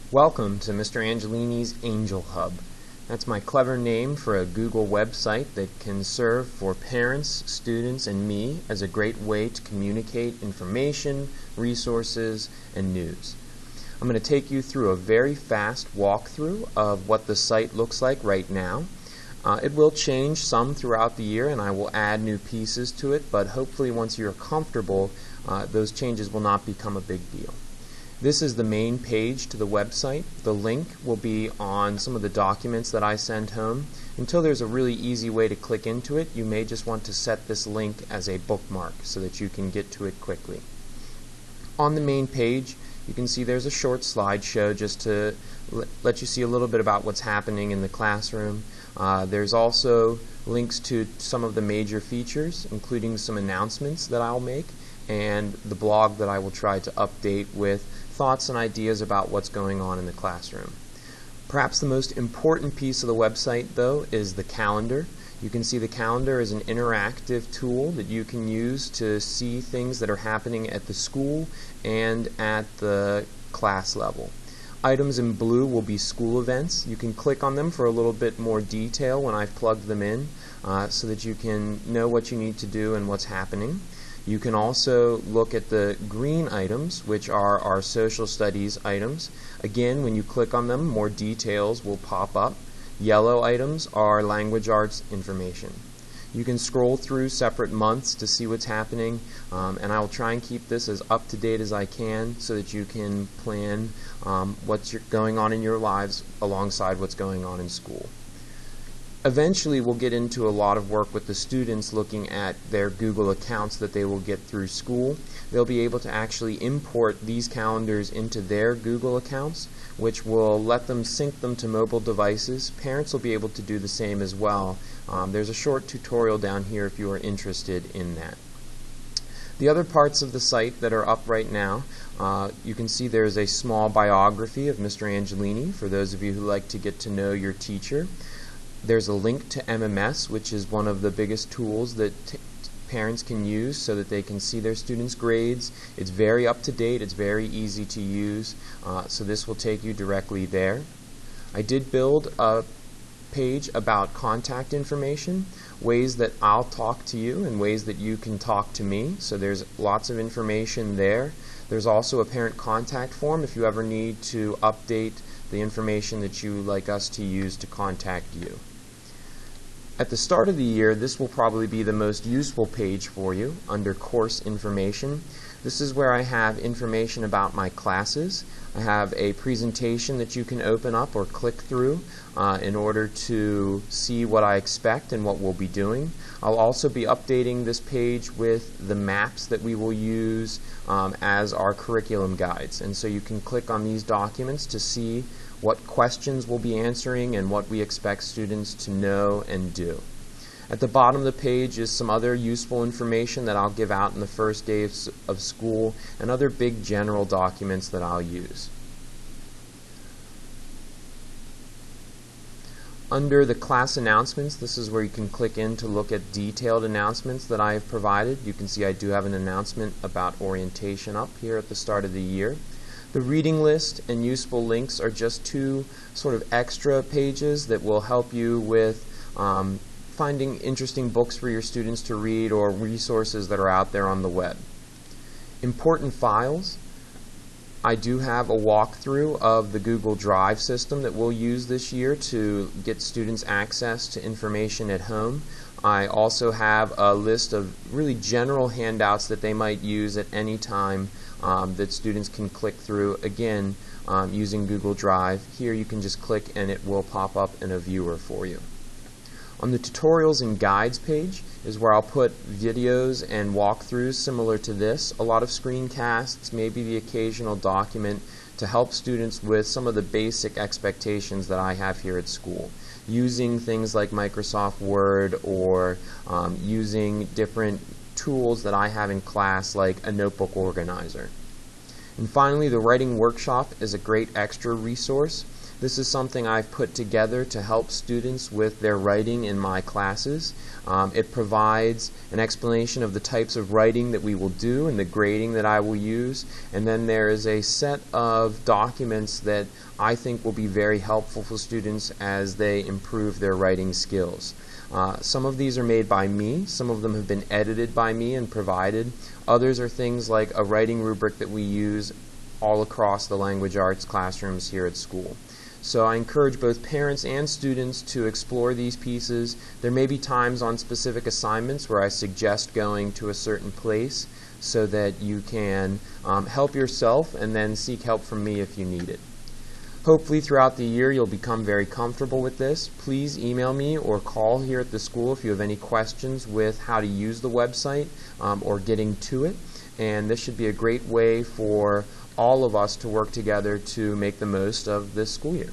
Welcome to Mr. Angelini's Angel Hub. That's my clever name for a Google website that can serve for parents, students, and me as a great way to communicate information, resources, and news. I'm going to take you through a very fast walkthrough of what the site looks like right now. It will change some throughout the year, and I will add new pieces to it, but hopefully once you're comfortable, those changes will not become a big deal. This is the main page to the website. The link will be on some of the documents that I send home. Until there's a really easy way to click into it, you may just want to set this link as a bookmark so that you can get to it quickly. On the main page, you can see there's a short slideshow just to let you see a little bit about what's happening in the classroom. There's also links to some of the major features, including some announcements that I'll make, and the blog that I will try to update with thoughts and ideas about what's going on in the classroom. Perhaps the most important piece of the website, though, is the calendar. You can see the calendar is an interactive tool that you can use to see things that are happening at the school and at the class level. Items in blue will be school events. You can click on them for a little bit more detail when I've plugged them in so that you can know what you need to do and what's happening. You can also look at the green items, which are our social studies items. Again, when you click on them, more details will pop up. Yellow items are language arts information. You can scroll through separate months to see what's happening, and I will try and keep this as up to date as I can so that you can plan what's going on in your lives alongside what's going on in school. Eventually, we'll get into a lot of work with the students looking at their Google accounts that they will get through school. They'll be able to actually import these calendars into their Google accounts, which will let them sync them to mobile devices. Parents will be able to do the same as well. There's a short tutorial down here if you are interested in that. The other parts of the site that are up right now, you can see there's a small biography of Mr. Angelini for those of you who like to get to know your teacher. There's a link to MMS, which is one of the biggest tools that parents can use so that they can see their students' grades. It's very up to date, it's very easy to use, so this will take you directly there. I did build a page about contact information, ways that I'll talk to you and ways that you can talk to me, so there's lots of information there. There's also a parent contact form if you ever need to update the information that you like us to use to contact you. At the start of the year, this will probably be the most useful page for you under course information. This is where I have information about my classes. I have a presentation that you can open up or click through in order to see what I expect and what we'll be doing. I'll also be updating this page with the maps that we will use as our curriculum guides. And so you can click on these documents to see what questions we'll be answering and what we expect students to know and do. At the bottom of the page is some other useful information that I'll give out in the first day of school and other big general documents that I'll use. Under the class announcements, this is where you can click in to look at detailed announcements that I have provided. You can see I do have an announcement about orientation up here at the start of the year. The reading list and useful links are just two sort of extra pages that will help you with finding interesting books for your students to read or resources that are out there on the web. Important files. I do have a walkthrough of the Google Drive system that we'll use this year to get students access to information at home. I also have a list of really general handouts that they might use at any time that students can click through, again, using Google Drive. Here you can just click and it will pop up in a viewer for you. On the tutorials and guides page is where I'll put videos and walkthroughs similar to this, a lot of screencasts, maybe the occasional document to help students with some of the basic expectations that I have here at school, using things like Microsoft Word or using different tools that I have in class like a notebook organizer. And finally, the writing workshop is a great extra resource. This is something I've put together to help students with their writing in my classes. It provides an explanation of the types of writing that we will do and the grading that I will use, and then there is a set of documents that I think will be very helpful for students as they improve their writing skills. Some of these are made by me, some of them have been edited by me and provided. Others are things like a writing rubric that we use all across the language arts classrooms here at school. So I encourage both parents and students to explore these pieces. There may be times on specific assignments where I suggest going to a certain place so that you can help yourself and then seek help from me if you need it. Hopefully throughout the year you'll become very comfortable with this. Please email me or call here at the school if you have any questions with how to use the website or getting to it. And this should be a great way for all of us to work together to make the most of this school year.